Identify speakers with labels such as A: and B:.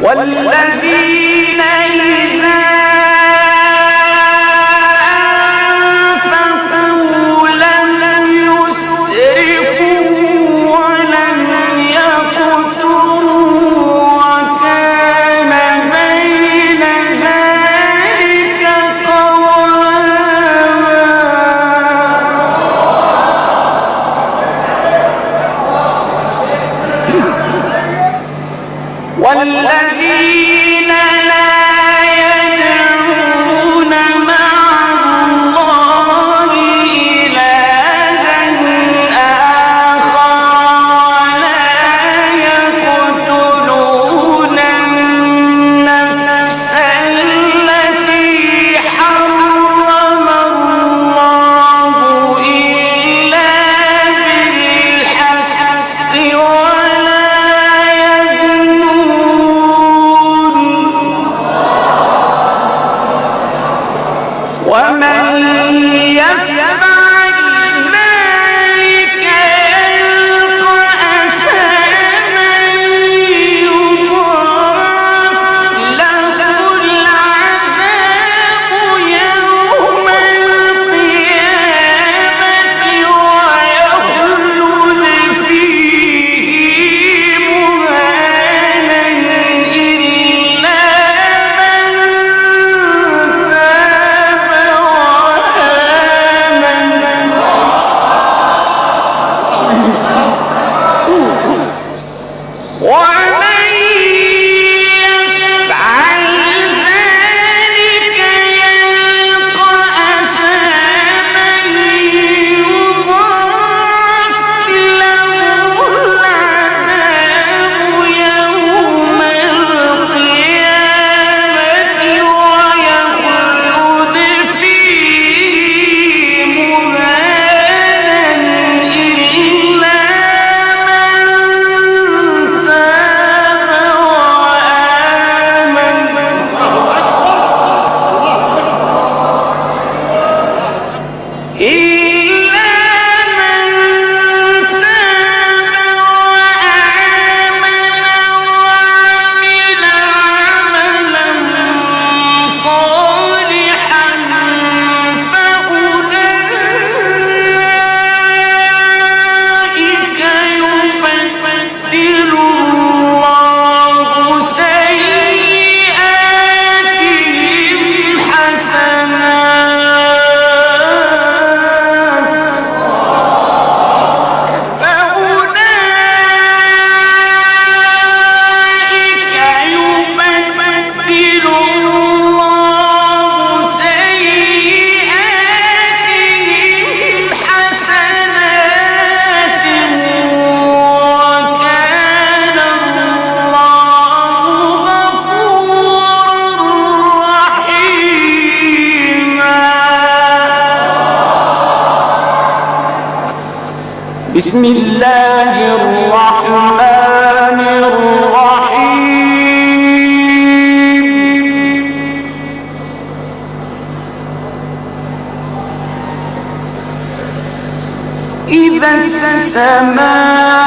A: والذين إذا أنفقوا لم يسرفوا ولم يقتروا وكان بين ذلك قواما والذين لا يدعون مع الله إلها آخر ولا يقتلون النفس التي حرم الله إلا بالحق ولا يزنون ومن يفعل ذلك يلقى أثاما يضاعف له العذاب يوم القيامة ويخلد فيه مهانا إلا من تاب ومن يفعل ذلك يلقى أثاما يضاعف له العذاب يوم القيامة ويخلد فيه مهانا إلا من تاب وآمن إلا من تاب وآمن وعمل عملا صالحا فأولئك يبدل الله سيئاتهم حسنات فأولئك يبدل الله سيئاتهم حسنات وكان الله غفورا رحيما بسم الله الرحمن الرحيم إذا السماء